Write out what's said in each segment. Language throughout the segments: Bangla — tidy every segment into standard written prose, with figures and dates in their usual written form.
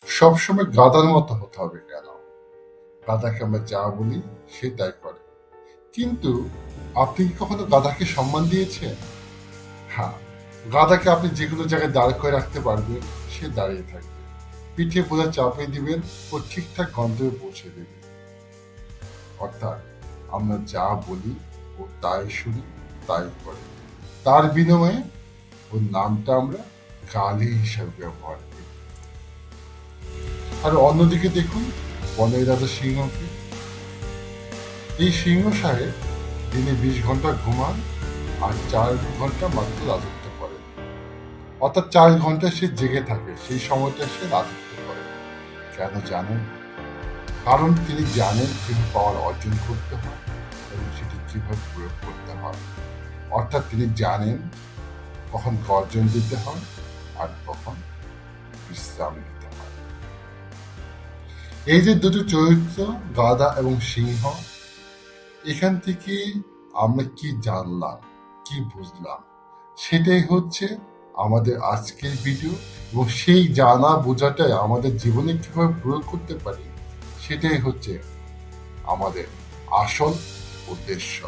সবসময় গাধার মতো হতে হবে কেন? গাধাকে আমরা যা বলি সে তাই করে। কিন্তু আপনি কি কখনো গাধাকে সম্মান দিয়েছেন? হ্যাঁ, গাধাকে আপনি যে কোনো জায়গায় দাঁড় করে রাখতে পারবেন, সে দাঁড়িয়ে থাকবে। পিঠে বোঝা চাপিয়ে দিবেন, ও ঠিকঠাক গন্তব্যে পৌঁছে দেবে। অর্থাৎ আমরা যা বলি ও তাই শুনি, তাই করে। তার বিনিময়ে ওর নামটা আমরা গালি হিসাবে ব্যবহার করি। আর অন্যদিকে দেখুন বনের রাজা সিংহকে। এই সিংহ সাহেব দিনে 20 ঘন্টা ঘুমান আর 4 ঘন্টা মাত্র রাজত্ব করেন। অর্থাৎ 4 ঘন্টা সে জেগে থাকে, সেই সময়টা সে রাজত্ব করে। কেন জানেন? কারণ তিনি জানেন তিনি পাওয়ার অর্জন করতে হয় এবং সেটি কিভাবে প্রয়োগ করতে হয়। অর্থাৎ তিনি জানেন কখন গর্জন দিতে হয় আর কখন বিশ্রাম নিতে হয়। এই যে দুটো চরিত্র, গাধা এবং সিংহ, এখান থেকে আমরা কি জানলাম, কি বুঝলাম, সেটাই হচ্ছে আমাদের আজকের ভিডিও। এবং সেই জানা বোঝাটাই আমাদের জীবনে কিভাবে প্রয়োগ করতে পারি, সেটাই হচ্ছে আমাদের আসল উদ্দেশ্য।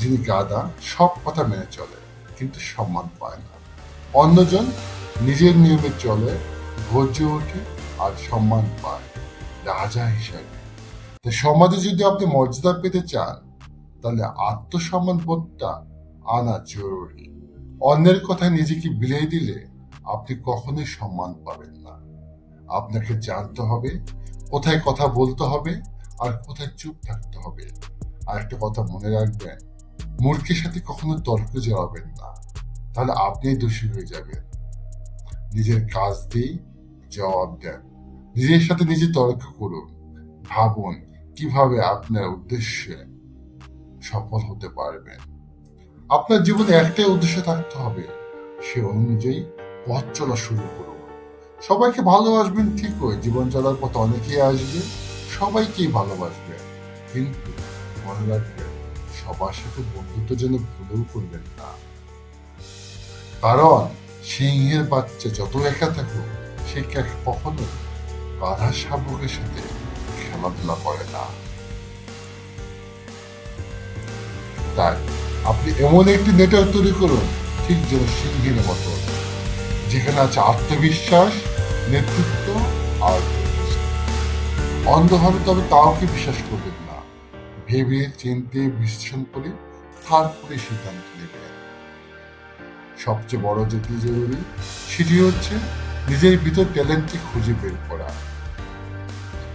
যিনি গাধা সব কথা মেনে চলে কিন্তু সম্মান পায় না, অন্যজন নিজের নিয়মে চলে, ধৈর্য ওঠে আর সম্মান পায় রাজা হিসাবে। তো সমাজে যদি আপনি মর্যাদা পেতে চান, তাহলে আত্মসম্মান বোধটা আনা জরুরি। অন্যের কথায় নিজেকে বিলিয়ে দিলে আপনি কখনোই সম্মান পাবেন না। আপনাকে জানতে হবে কোথায় কথা বলতে হবে আর কোথায় চুপ থাকতে হবে। আর একটা কথা মনে রাখবেন, মূর্খের সাথে কখনো তর্কে জড়াবেন না, তাহলে আপনি দোষী হয়ে যাবেন। নিজের কাজ দিয়ে জবাব দেন, নিজের সাথে নিজে তর্ক করুন, ভাবুন কিভাবে আপনার উদ্দেশ্যে সফল হতে পারবেন। আপনার জীবনে একটাই উদ্দেশ্য থাকতে হবে, সে অনুযায়ী পথ চলা শুরু করুন। সবাইকে ভালোবাসবেন ঠিকই, জীবন চলার পথে অনেকেই আসবে, সবাইকেই ভালোবাসবেন, কিন্তু মনে রাখবেন সবার সাথে বন্ধুত্ব যেন ভুলেও করবেন না। কারণ সিংহের বাচ্চা যত একা থাকুক, সে কখনো গাধা শাবকের সাথে খেলাধুলা করে না। তাই আপনি এমন একটি নেটওয়ার্ক তৈরি করুন ঠিক যেন সিংহের মতো, যেখানে আছে আত্মবিশ্বাস, নেতৃত্ব আর অন্ধভাবে তবে কাউকে বিশ্বাস করবেন না। ভেবে চিন্তে বিশ্লেষণ করে তারপরে সিদ্ধান্ত নেবেন। সবচেয়ে বড় যেটি জরুরি সেটি হচ্ছে নিজের ভিতর ট্যালেন্টকে খুঁজে বের করা,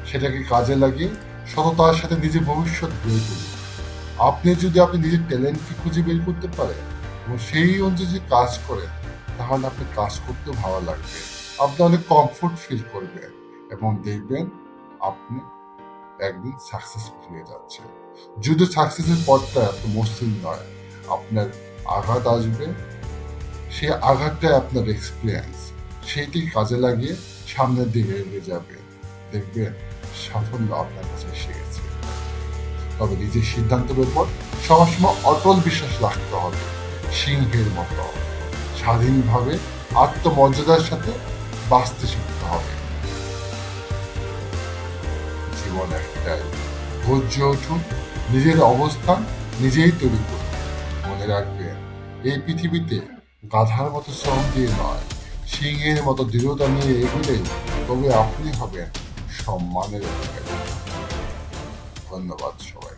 সেটাকে কাজে লাগিয়ে সততার সাথে নিজের ভবিষ্যৎ গড়ে তুলুন। আপনি নিজের ট্যালেন্টকে খুঁজে বের করতে পারেন এবং সেই অনুযায়ী কাজ করেন, তাহলে আপনি কাজ করতে ভালো লাগবে, আপনি অনেক কমফোর্ট ফিল করবেন এবং দেখবেন আপনি একদিন সাকসেসফুল হয়ে যাচ্ছে। যদি সাকসেসের পথটা এত মসৃণ নয়, আপনার আঘাত আসবে, সেই আঘাতটাই আপনার এক্সপিরিয়েন্স, সেইটি কাজে লাগিয়ে সামনের দিকে এগিয়ে যাবে, দেখবেন সাফল্য আপনার কাছে এসে গেছে। তবে নিজের সিদ্ধান্তের উপর সবসময় অটল বিশ্বাস রাখতে হবে। সিংহের মতো স্বাধীনভাবে আত্মমর্যাদার সাথে বাঁচতে শিখতে হবে। জীবন একটাই, ধৈর্য উঠুন, নিজের অবস্থান নিজেই তৈরি করুন। মনে রাখবেন, এই পৃথিবীতে গাধার মতো শ্রম দিয়ে নয়, সিংহের মতো দৃঢ়তা নিয়ে এগুলে তবে আপনি হবেন সম্মানের অধিকারী। ধন্যবাদ সবাই।